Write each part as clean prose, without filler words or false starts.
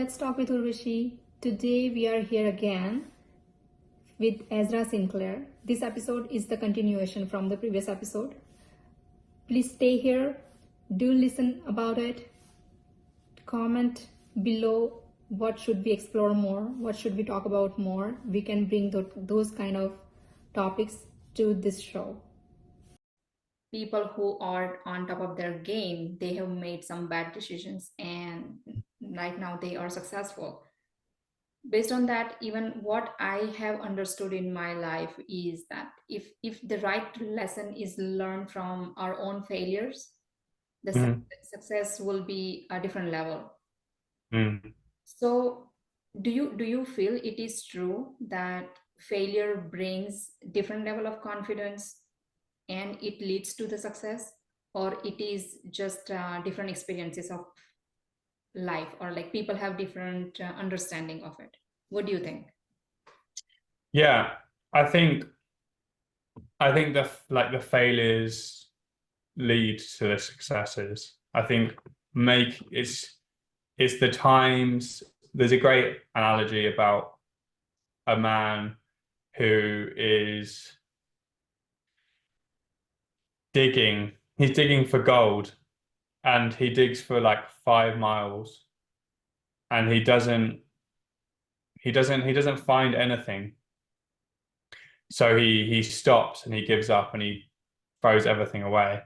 Let's talk with Urvashi. Today we are here again with Ezra Sinclair. This episode is the continuation from the previous episode. Please stay here, do listen about it, comment below what should we explore more, what should we talk about more. We can bring those kind of topics to this show. People who are on top of their game, they have made some bad decisions and right now they are successful. Based on that, even what I have understood in my life is that if the right lesson is learned from our own failures, the success will be a different level. So do you feel it is true that failure brings different level of confidence and it leads to the success, or it is just different experiences of life, or like people have different understanding of it? What do you think? Yeah, I think the failures lead to the successes. I think it's the times. There's a great analogy about a man who is digging. He's digging for gold, and he digs for like 5 miles, and he doesn't find anything. So he stops and he gives up and he throws everything away.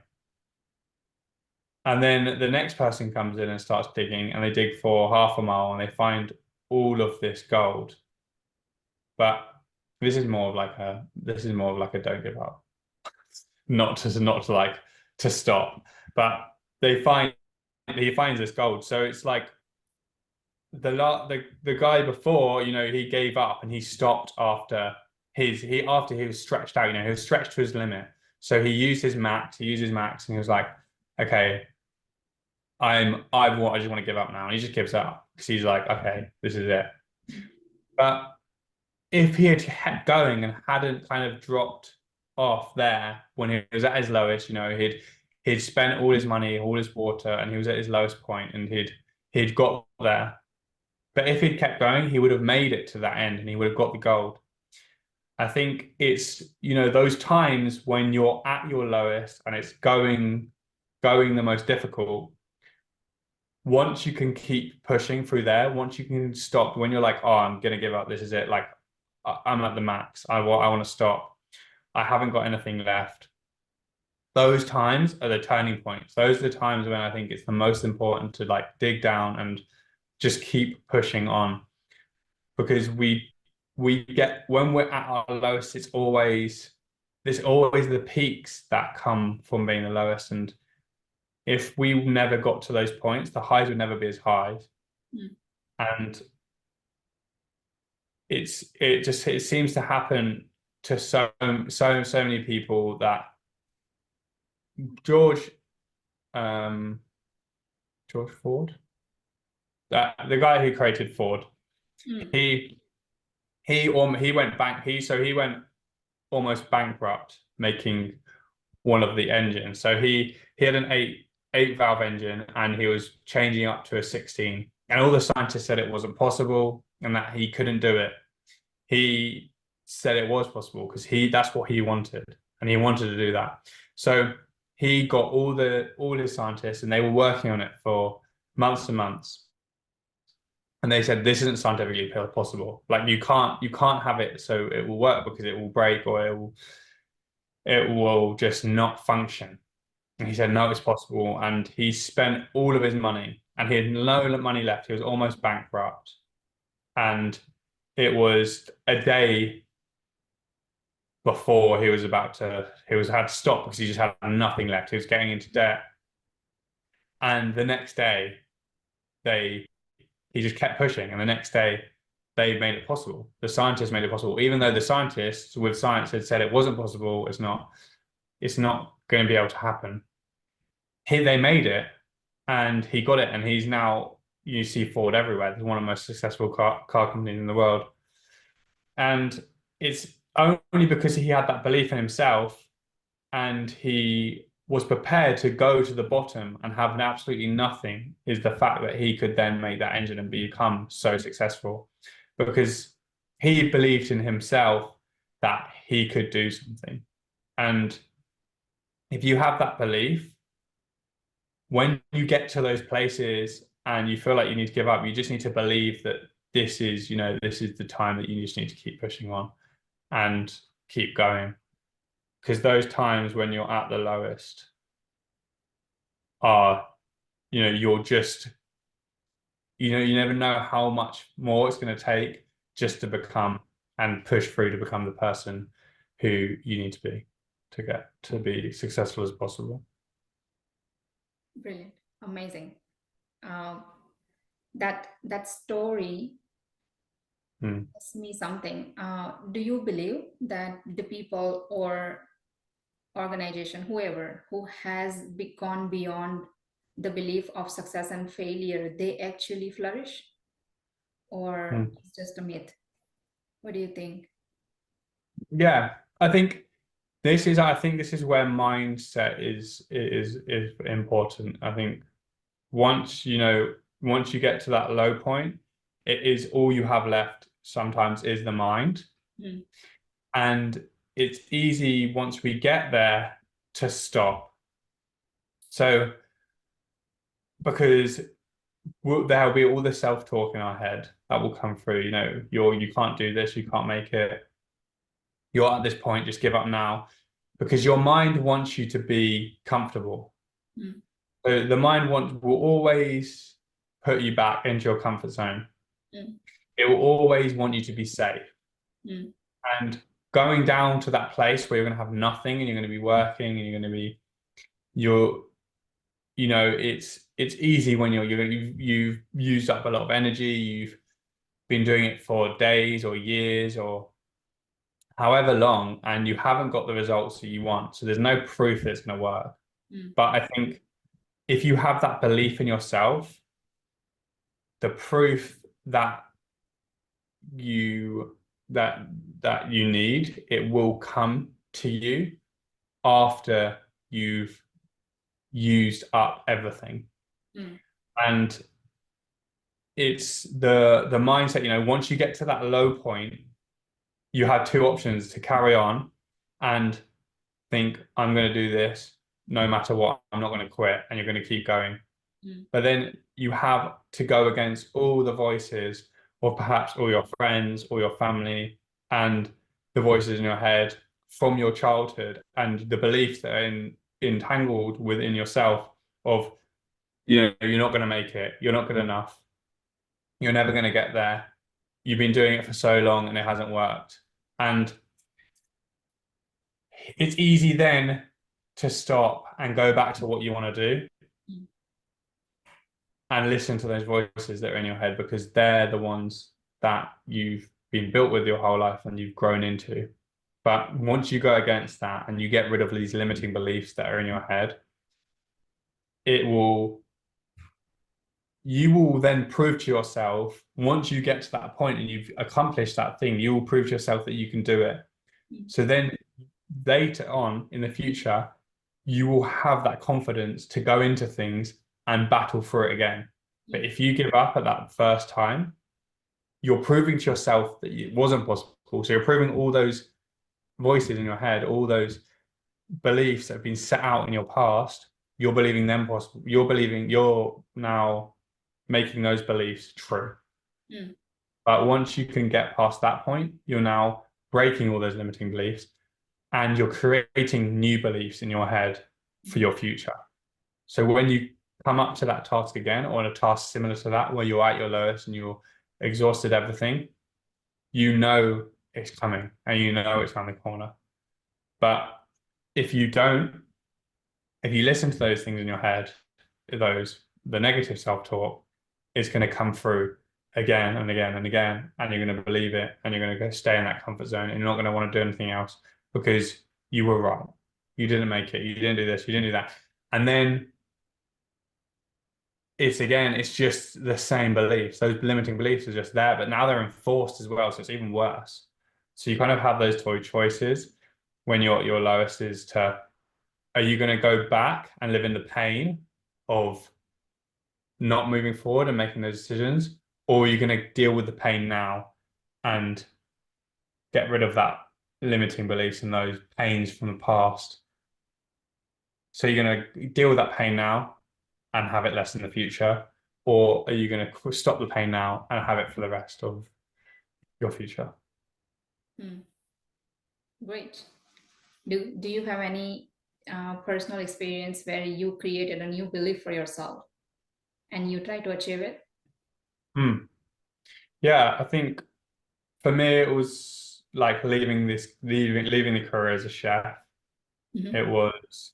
And then the next person comes in and starts digging, and they dig for half a mile and they find all of this gold. But this is more of like a don't give up. Not to like to stop. But he finds this gold. So it's like the guy before, he gave up and he stopped after he was stretched out, he was stretched to his limit. So he used his max, and he was like, okay, I just want to give up now. And he just gives up because he's like, okay, this is it. But if he had kept going and hadn't kind of dropped off there when he was at his lowest, he'd spent all his money, all his water, and he was at his lowest point, and he'd got there. But if he'd kept going, he would have made it to that end and he would have got the gold. I think it's, those times when you're at your lowest and it's going the most difficult. Once you can keep pushing through there, once you can stop, when you're like, oh, I'm going to give up, this is it. Like, I'm at the max. I want to stop. I haven't got anything left. Those times are the turning points. Those are the times when I think it's the most important to like dig down and just keep pushing on, because we get, when we're at our lowest, there's always the peaks that come from being the lowest. And if we never got to those points, the highs would never be as high. And it seems to happen to so many people that George Ford, the guy who created Ford, he went he went almost bankrupt making one of the engines. So he had an eight valve engine and he was changing up to a 16, and all the scientists said it wasn't possible and that he couldn't do it. He said it was possible because that's what he wanted, and he wanted to do that. So he got all his scientists, and they were working on it for months and months. And they said, this isn't scientifically possible. Like, you can't have it so it will work, because it will break, or it will just not function. And he said, no, it's possible. And he spent all of his money, and he had no money left. He was almost bankrupt. And it was a day before he had to stop, because he just had nothing left. He was getting into debt. And the next day, he just kept pushing. And the next day, they made it possible. The scientists made it possible, even though the scientists with science had said it wasn't possible. It's not going to be able to happen. They made it, and he got it. And he's now, you see Ford everywhere. He's one of the most successful car companies in the world. And it's only because he had that belief in himself, and he was prepared to go to the bottom and have absolutely nothing is the fact that he could then make that engine and become so successful, because he believed in himself that he could do something. And if you have that belief, when you get to those places and you feel like you need to give up, you just need to believe that this is, this is the time that you just need to keep pushing on and keep going. Because those times when you're at the lowest are, you're just, you never know how much more it's going to take just to become and push through to become the person who you need to be to get to be successful as possible. Brilliant. Amazing. That story tells me something. Do you believe that the people or organization, whoever who has gone beyond the belief of success and failure, they actually flourish, or it's just a myth? What do you think? Yeah, I think this is where mindset is important. I think once you get to that low point, it is all you have left sometimes is the mind. And it's easy once we get there to stop. So because there'll be all the self-talk in our head that will come through, you can't do this, you can't make it. You're at this point, just give up now. Because your mind wants you to be comfortable. So the mind will always put you back into your comfort zone. It will always want you to be safe. And going down to that place where you're going to have nothing and you're going to be working and you're going to be, it's easy when you've used up a lot of energy, you've been doing it for days or years or however long, and you haven't got the results that you want. So there's no proof that it's going to work. But I think if you have that belief in yourself, the proof that you need, it will come to you after you've used up everything. And it's the mindset, once you get to that low point, you have two options: to carry on and think, I'm going to do this no matter what, I'm not going to quit, and you're going to keep going. But then you have to go against all the voices, or perhaps all your friends or your family, and the voices in your head from your childhood, and the beliefs that are entangled within yourself of, you're not going to make it, you're not good enough, you're never going to get there, you've been doing it for so long and it hasn't worked. And it's easy then to stop and go back to what you want to do and listen to those voices that are in your head, because they're the ones that you've been built with your whole life and you've grown into. But once you go against that and you get rid of these limiting beliefs that are in your head, you will then prove to yourself, once you get to that point and you've accomplished that thing, you will prove to yourself that you can do it. So then later on in the future, you will have that confidence to go into things and battle through it again. But if you give up at that first time, you're proving to yourself that it wasn't possible. So you're proving all those voices in your head, all those beliefs that have been set out in your past, you're believing them possible. You're now making those beliefs true. But once you can get past that point, you're now breaking all those limiting beliefs and you're creating new beliefs in your head for your future. So when you come up to that task again, or a task similar to that, where you're at your lowest and you're exhausted everything, you know it's coming and you know it's around the corner. But if you listen to those things in your head, the negative self-talk is going to come through again and again and again, and you're going to believe it, and you're going to stay in that comfort zone, and you're not going to want to do anything else because you were right. You didn't make it. You didn't do this. You didn't do that. And then it's just the same beliefs. Those limiting beliefs are just there, but now they're enforced as well. So it's even worse. So you kind of have those two choices when you're at your lowest, is to are you going to go back and live in the pain of not moving forward and making those decisions, or are you going to deal with the pain now and get rid of that limiting beliefs and those pains from the past? So you're going to deal with that pain now and have it less in the future, or are you going to stop the pain now and have it for the rest of your future? Great. Do you have any personal experience where you created a new belief for yourself and you try to achieve it? Yeah, I think for me it was like leaving the career as a chef. It was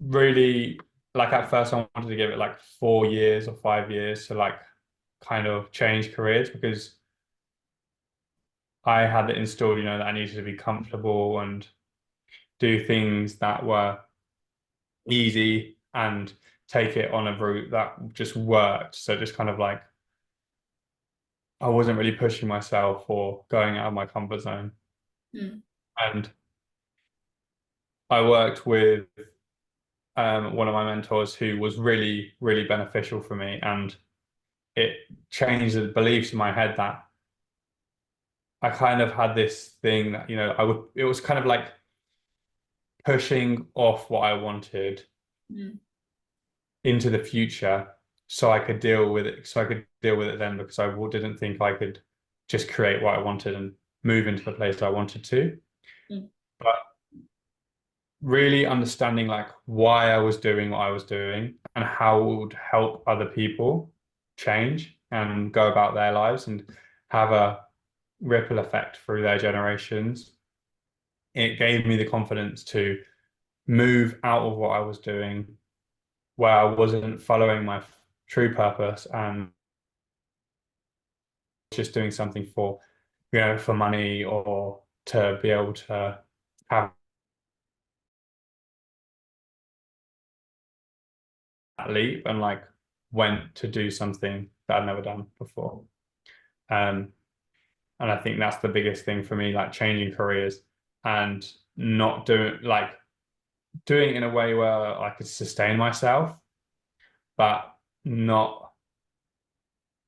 really like at first I wanted to give it like 4 years or 5 years to like kind of change careers, because I had it installed, that I needed to be comfortable and do things that were easy and take it on a route that just worked. So just kind of like I wasn't really pushing myself or going out of my comfort zone. And I worked with one of my mentors who was really, really beneficial for me, and it changed the beliefs in my head that I kind of had this thing that, it was kind of like pushing off what I wanted into the future so I could deal with it. So I could deal with it then, because I didn't think I could just create what I wanted and move into the place that I wanted to. But really understanding like why I was doing what I was doing and how it would help other people change and go about their lives and have a ripple effect through their generations. It gave me the confidence to move out of what I was doing, where I wasn't following my true purpose and just doing something for, for money or to be able to have that leap, and like went to do something that I'd never done before. And I think that's the biggest thing for me, like changing careers and not doing it in a way where I could sustain myself, but not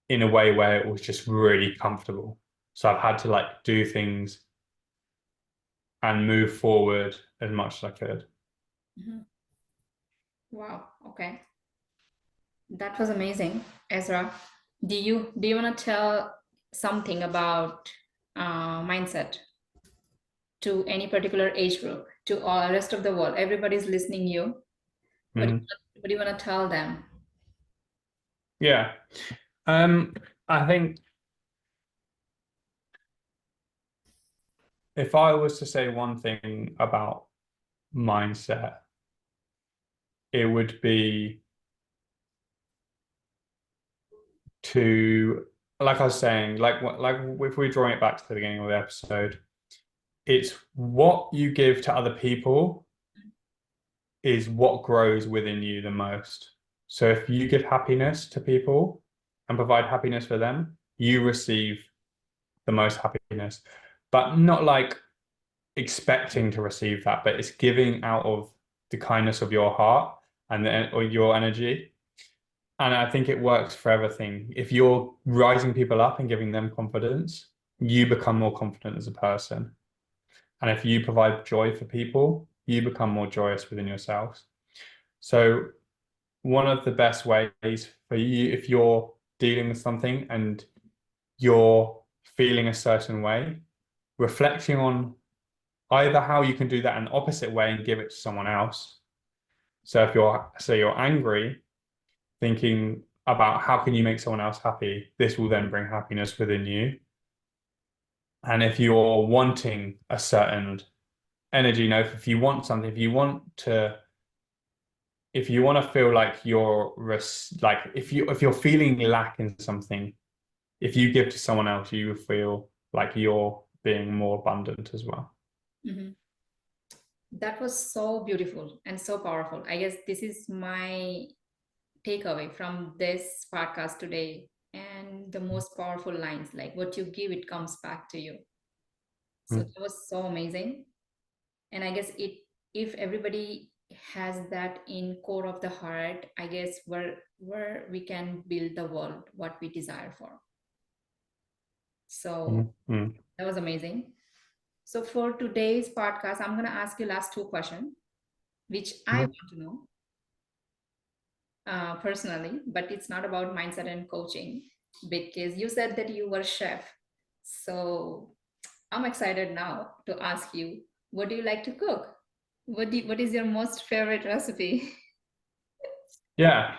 in a way where it was just really comfortable. So I've had to like do things and move forward as much as I could. Wow. Okay. That was amazing, Ezra. Do you want to tell something about mindset to any particular age group, to all rest of the world? Everybody's listening you. What do you want to tell them? Yeah. I think if I was to say one thing about mindset, it would be to, like I was saying, like if we're drawing it back to the beginning of the episode, it's what you give to other people is what grows within you the most. So if you give happiness to people and provide happiness for them, you receive the most happiness, but not like expecting to receive that, but it's giving out of the kindness of your heart or your energy. And I think it works for everything. If you're rising people up and giving them confidence, you become more confident as a person. And if you provide joy for people, you become more joyous within yourselves. So one of the best ways for you, if you're dealing with something and you're feeling a certain way, reflecting on either how you can do that in an opposite way and give it to someone else. So if you're angry, thinking about how can you make someone else happy, this will then bring happiness within you. And if you're wanting a certain energy, if you want something, if you want to feel like if you're feeling lack in something, if you give to someone else, you will feel like you're being more abundant as well. That was so beautiful and so powerful. I guess this is my takeaway from this podcast today. And the most powerful lines, like what you give, it comes back to you. So that was so amazing. And I guess if everybody has that in core of the heart, I guess where we can build the world what we desire for. So that was amazing. So for today's podcast, I'm going to ask you last two questions, which I want to know personally, but it's not about mindset and coaching, because you said that you were chef. So I'm excited now to ask you, what do you like to cook? What is your most favorite recipe? Yeah,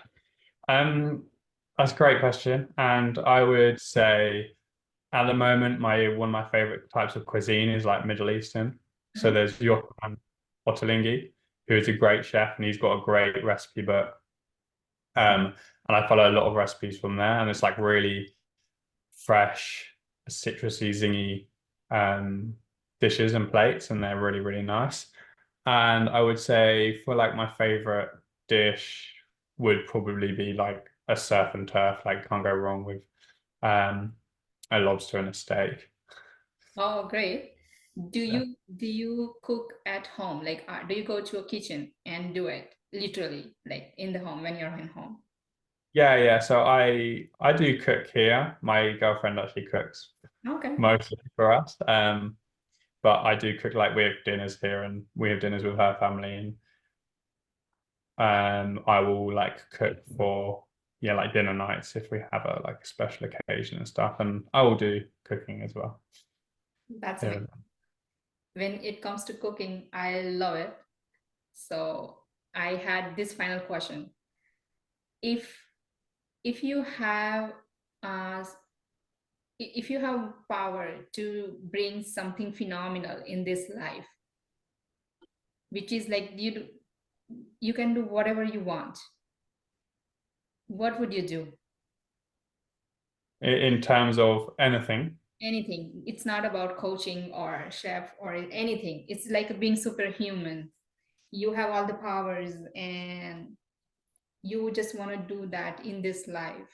that's a great question. And I would say at the moment, one of my favorite types of cuisine is like Middle Eastern. So there's Johan Ottolenghi, who is a great chef, and he's got a great recipe book. And I follow a lot of recipes from there, and it's like really fresh, citrusy, zingy dishes and plates, and they're really, really nice. And I would say for like my favorite dish would probably be like a surf and turf. Like can't go wrong with a lobster and a steak. Oh, great. Do you cook at home? Like, do you go to a kitchen and do it literally, like in the home when you're in home? Yeah. So I do cook here. My girlfriend actually cooks Okay. mostly for us. But I do cook like we have dinners here and we have dinners with her family, and I will like cook for like dinner nights if we have a like a special occasion and stuff, and I will do cooking as well. That's Yeah. amazing. When it comes to cooking, I love it. So I had this final question. If if you have uh, if you have power to bring something phenomenal in this life, which is like you can do whatever you want, what would you do? In terms of anything, Anything. It's not about coaching or chef or anything. It's like being superhuman. You have all the powers and you just want to do that in this life.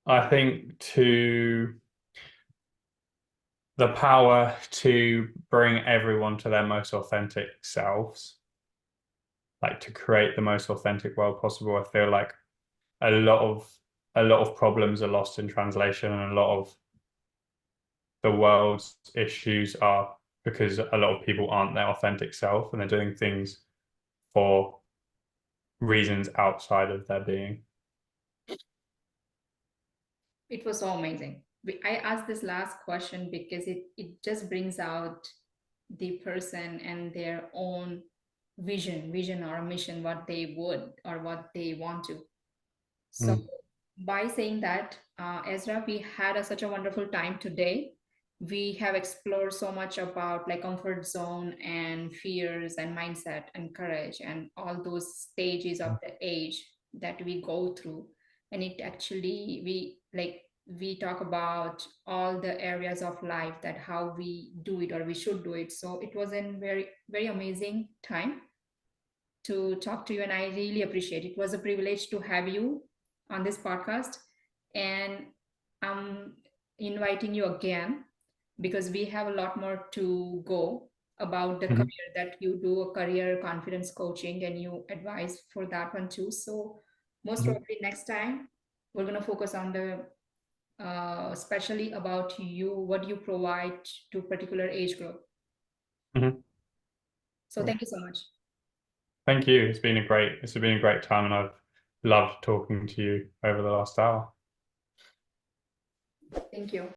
I think the power to bring everyone to their most authentic selves, like to create the most authentic world possible. I feel like a lot of problems are lost in translation, and a lot of the world's issues are because a lot of people aren't their authentic self, and they're doing things for reasons outside of their being. It was so amazing. I asked this last question because it just brings out the person and their own vision or mission, what they would or what they want to. So by saying that, Ezra, we had such a wonderful time today. We have explored so much about like comfort zone and fears and mindset and courage and all those stages of the age that we go through. And it actually, we talk about all the areas of life, that how we do it or we should do it. So it was a very, very amazing time to talk to you, and I really appreciate it. It was a privilege to have you on this podcast, and I'm inviting you again because we have a lot more to go about the career that you do, a career confidence coaching, and you advise for that one too. So most probably next time we're going to focus on the especially about you, what you provide to particular age group. So thank you so much. Thank you. It's been a great time, and I've loved talking to you over the last hour. Thank you.